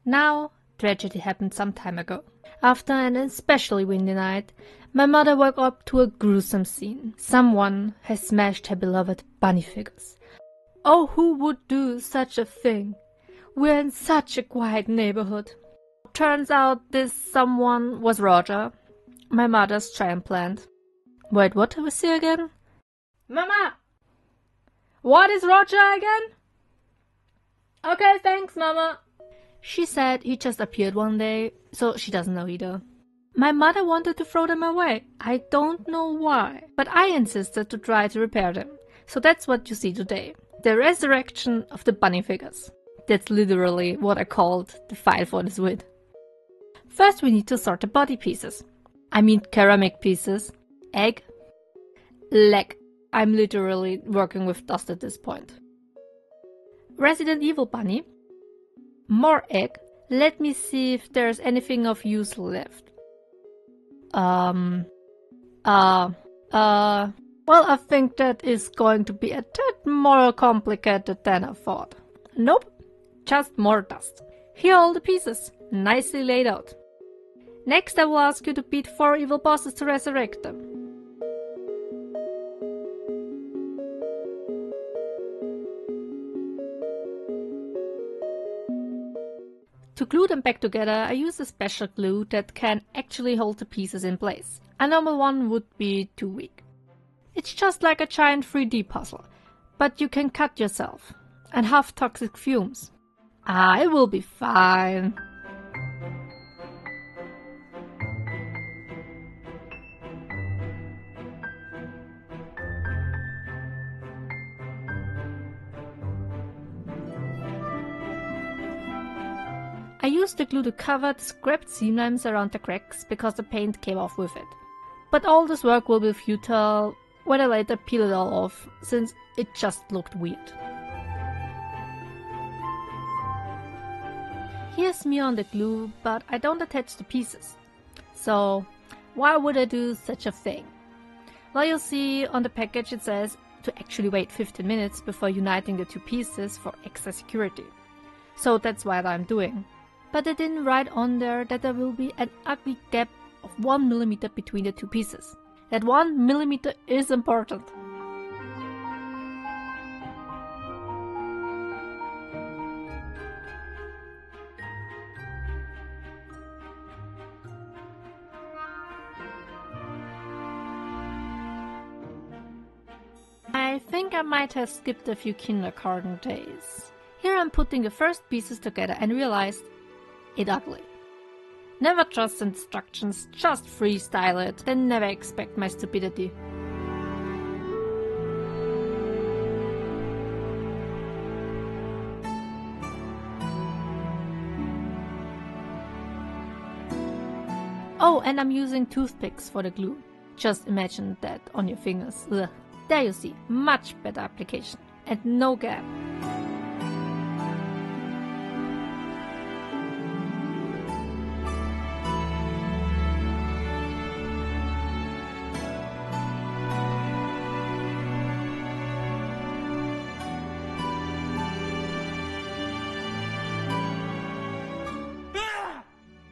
Now, tragedy happened some time ago. After an especially windy night, my mother woke up to a gruesome scene. Someone has smashed her beloved bunny figures. Oh, who would do such a thing? We're in such a quiet neighborhood. Turns out this someone was Roger, my mother's transplant. Wait, what was he again? Mama! What is Roger again? Okay, thanks, Mama. She said he just appeared one day, so she doesn't know either. My mother wanted to throw them away. I don't know why, but I insisted to try to repair them. So that's what you see today. The resurrection of the bunny figures. That's literally what I called the file for this vid. First we need to sort the body pieces. I mean ceramic pieces. Egg. Leg. I'm literally working with dust at this point. Resident Evil bunny. More egg. Let me see if there's anything of use left. Well, I think that is going to be a tad more complicated than I thought. Nope, just more dust. Here are all the pieces, nicely laid out. Next I will ask you to beat 4 evil bosses to resurrect them. To glue them back together, I use a special glue that can actually hold the pieces in place. A normal one would be too weak. It's just like a giant 3D puzzle, but you can cut yourself and have toxic fumes. I will be fine. I used the glue to cover the scrapped seam lines around the cracks because the paint came off with it. But all this work will be futile when I later peel it all off, since it just looked weird. Here's me on the glue, but I don't attach the pieces. So why would I do such a thing? Well, you'll see on the package it says to actually wait 15 minutes before uniting the 2 pieces for extra security. So that's what I'm doing. But they didn't write on there that there will be an ugly gap of 1 mm between the 2 pieces. That 1 mm is important. I think I might have skipped a few kindergarten days. Here I'm putting the first pieces together and realized it's ugly. Never trust instructions, just freestyle it, then never expect my stupidity. Oh, and I'm using toothpicks for the glue. Just imagine that on your fingers. Ugh. There you see, much better application. And no gap.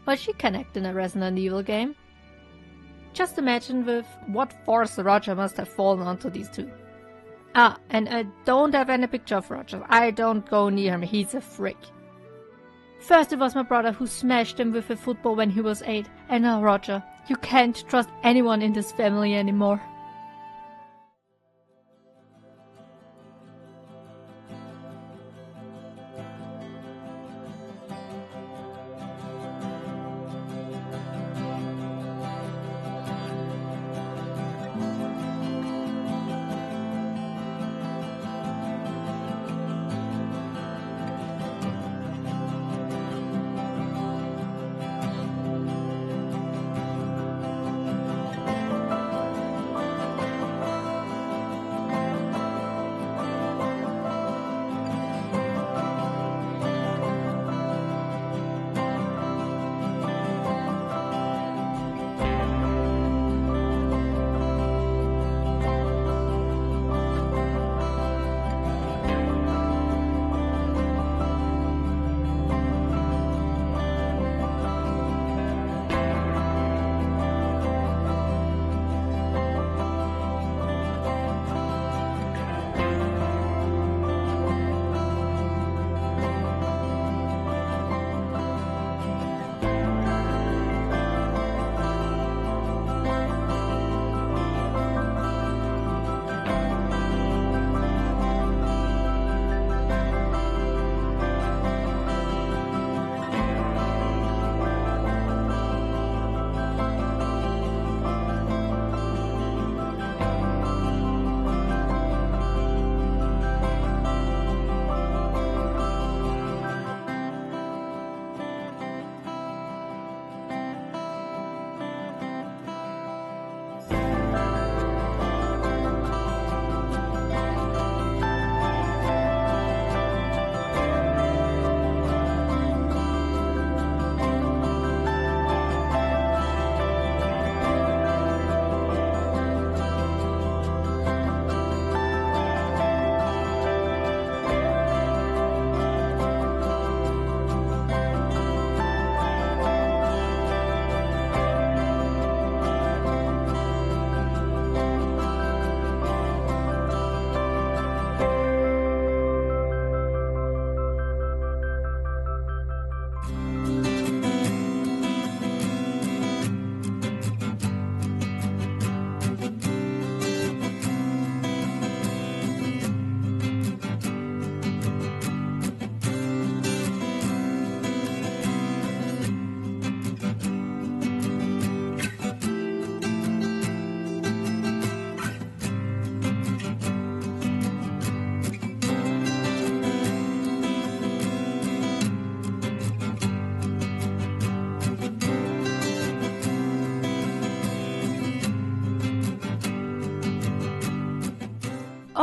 Well, she can act in a Resident Evil game. Just imagine with what force Roger must have fallen onto these 2. Ah, and I don't have any picture of Roger. I don't go near him, he's a freak. First it was my brother who smashed him with a football when he was 8, and now Roger. You can't trust anyone in this family anymore.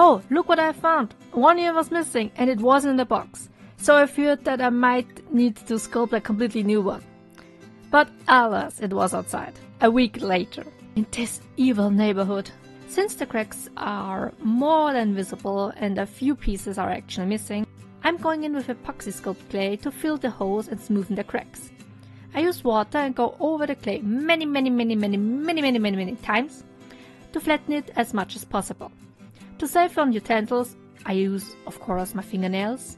Oh, look what I found! One ear was missing and it wasn't in the box, so I feared that I might need to sculpt a completely new one. But alas, it was outside, a week later, in this evil neighborhood. Since the cracks are more than visible and a few pieces are actually missing, I'm going in with epoxy sculpt clay to fill the holes and smoothen the cracks. I use water and go over the clay many times to flatten it as much as possible. To save on utensils, I use, of course, my fingernails.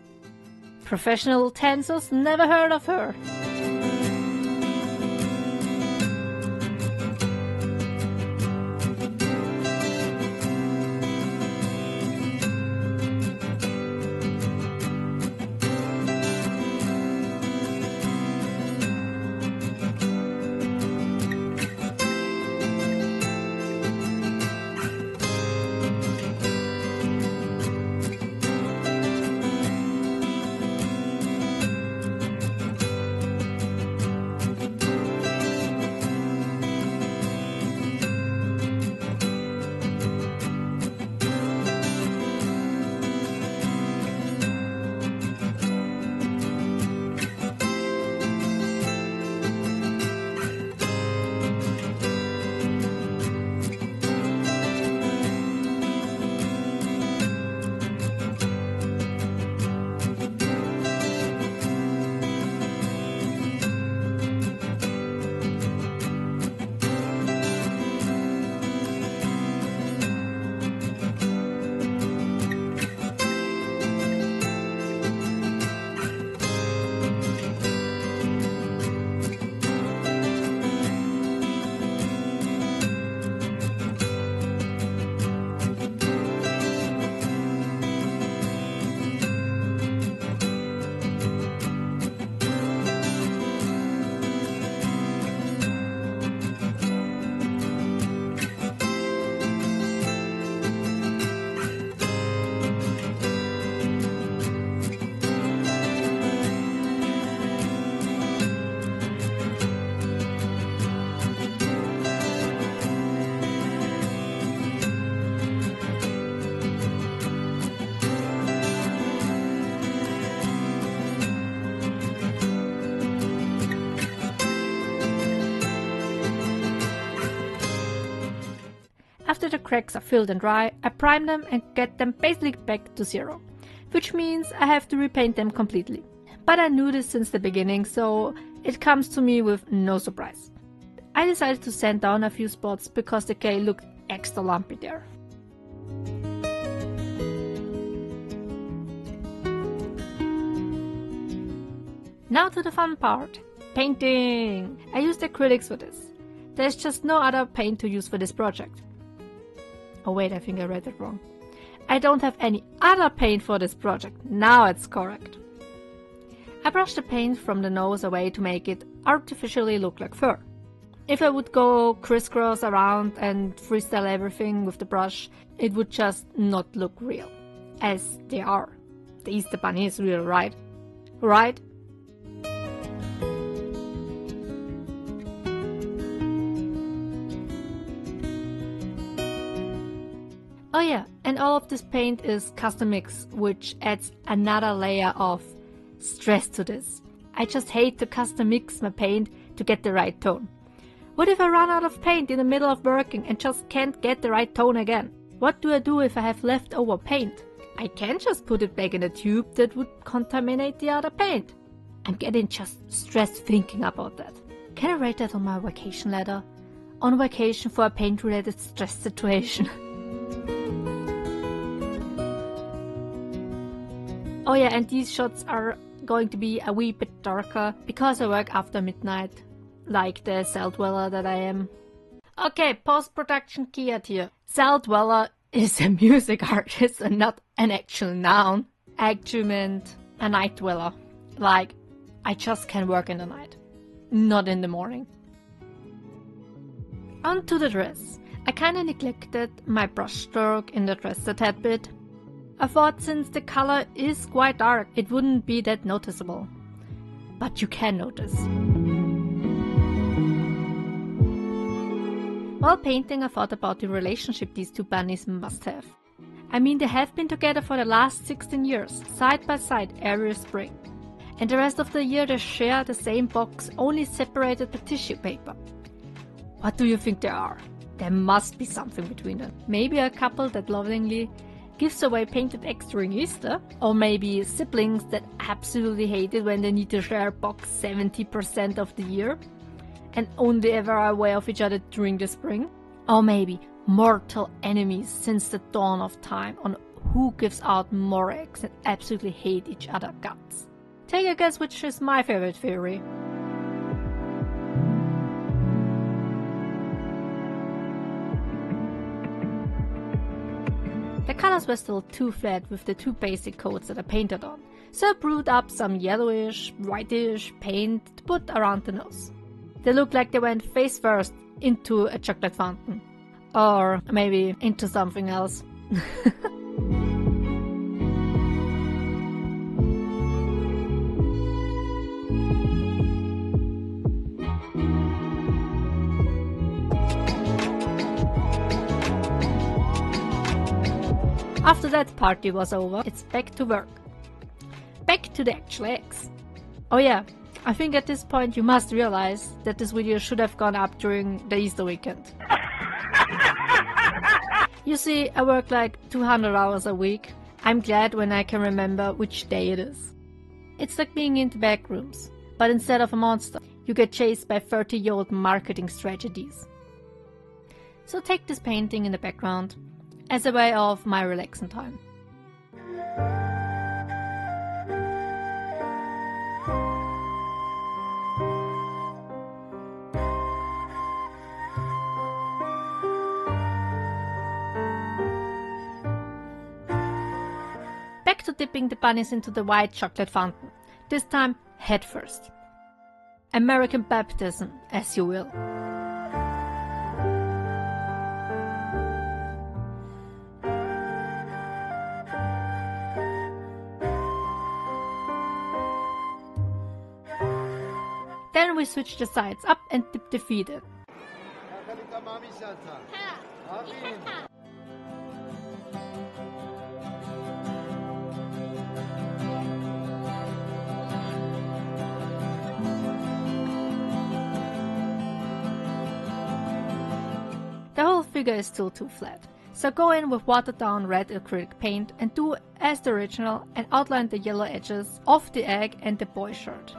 Professional utensils, never heard of her! After the cracks are filled and dry, I prime them and get them basically back to zero, which means I have to repaint them completely. But I knew this since the beginning, so it comes to me with no surprise. I decided to sand down a few spots because the clay looked extra lumpy there. Now to the fun part, painting! I used acrylics for this. There's just no other paint to use for this project. Oh wait, I think I read it wrong. I don't have any other paint for this project. Now it's correct. I brushed the paint from the nose away to make it artificially look like fur. If I would go crisscross around and freestyle everything with the brush, it would just not look real. As they are. The Easter Bunny is real, right? Right? Oh yeah, and all of this paint is custom mix, which adds another layer of stress to this. I just hate to custom mix my paint to get the right tone. What if I run out of paint in the middle of working and just can't get the right tone again? What do I do if I have leftover paint? I can't just put it back in a tube, that would contaminate the other paint. I'm getting just stressed thinking about that. Can I write that on my vacation letter? On vacation for a paint-related stress situation. Oh yeah, and these shots are going to be a wee bit darker because I work after midnight, like the cell dweller that I am. Okay, post-production keyword here. Cell dweller is a music artist and not an actual noun. I actually meant a night dweller. Like, I just can work in the night, not in the morning. On to the dress. I kinda neglected my brush stroke in the dress a tad bit. I thought since the color is quite dark, it wouldn't be that noticeable. But you can notice. While painting, I thought about the relationship these two bunnies must have. I mean, they have been together for the last 16 years, side by side every spring. And the rest of the year they share the same box, only separated by tissue paper. What do you think they are? There must be something between them. Maybe a couple that lovingly gives away painted eggs during Easter, or maybe siblings that absolutely hate it when they need to share a box 70% of the year and only ever are aware of each other during the spring. Or maybe mortal enemies since the dawn of time on who gives out more eggs and absolutely hate each other guts. Take a guess which is my favorite theory. The colors were still too flat with the two basic coats that I painted on, so I brewed up some yellowish, whitish paint to put around the nose. They looked like they went face first into a chocolate fountain. Or maybe into something else. After that party was over, it's back to work. Back to the actual eggs. Oh yeah, I think at this point you must realize that this video should have gone up during the Easter weekend. You see, I work like 200 hours a week. I'm glad when I can remember which day it is. It's like being in the back rooms, but instead of a monster, you get chased by 30-year-old marketing strategies. So take this painting in the background as a way of my relaxing time. Back to dipping the bunnies into the white chocolate fountain, this time head first. American baptism, as you will. Then we switch the sides up and dip the feet in. The whole figure is still too flat, so go in with watered down red acrylic paint and do as the original and outline the yellow edges of the egg and the boy shirt.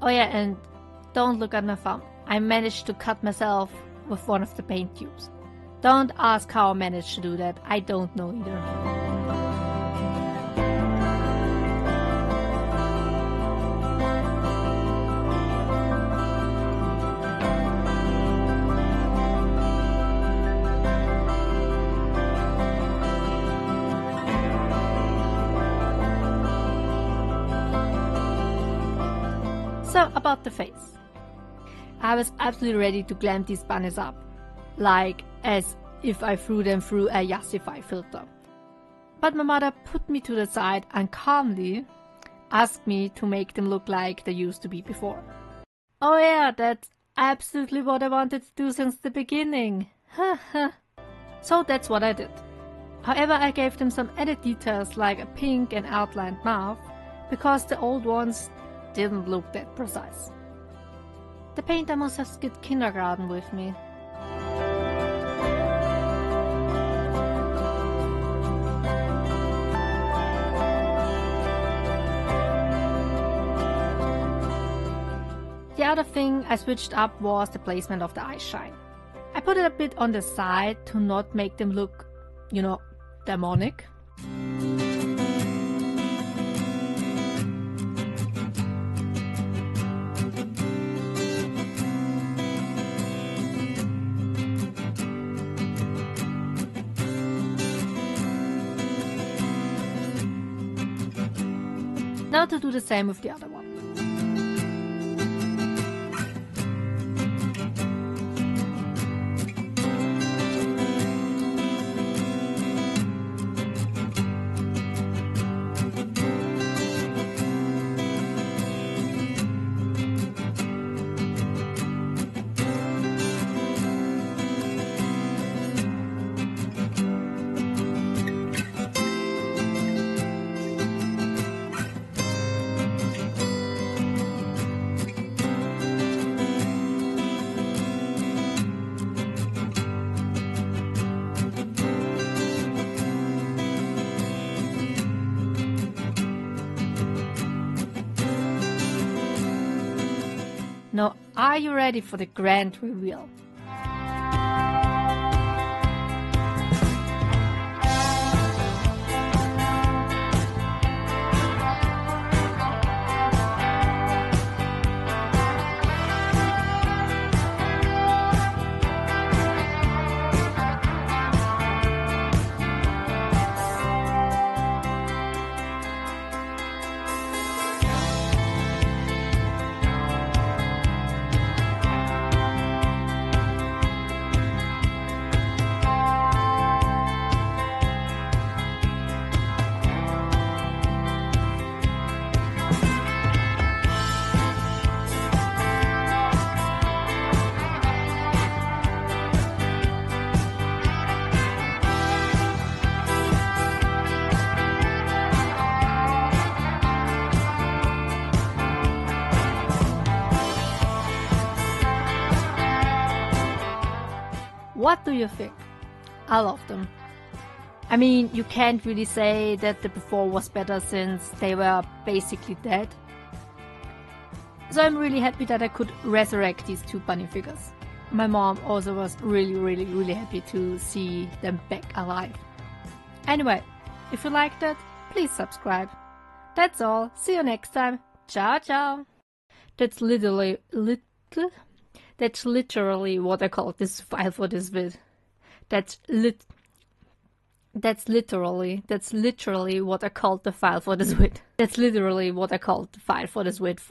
Oh yeah, and don't look at my thumb. I managed to cut myself with one of the paint tubes. Don't ask how I managed to do that, I don't know either. So, about the face. I was absolutely ready to glam these bunnies up, like as if I threw them through a Yassify filter. But my mother put me to the side and calmly asked me to make them look like they used to be before. Oh yeah, that's absolutely what I wanted to do since the beginning. So that's what I did. However, I gave them some added details like a pink and outlined mouth, because the old ones didn't look that precise. The painter must have skipped kindergarten with me. The other thing I switched up was the placement of the eye shine. I put it a bit on the side to not make them look, you know, demonic. Now to do the same with the other one. Now, are you ready for the grand reveal? What do you think? I love them. I mean, you can't really say that the before was better since they were basically dead. So I'm really happy that I could resurrect these two bunny figures. My mom also was really happy to see them back alive. Anyway, if you liked it, please subscribe. That's all. See you next time. Ciao, ciao. That's literally what I call this file for this vid. That's literally what I called the file for this vid. That's literally what I called the file for this vid.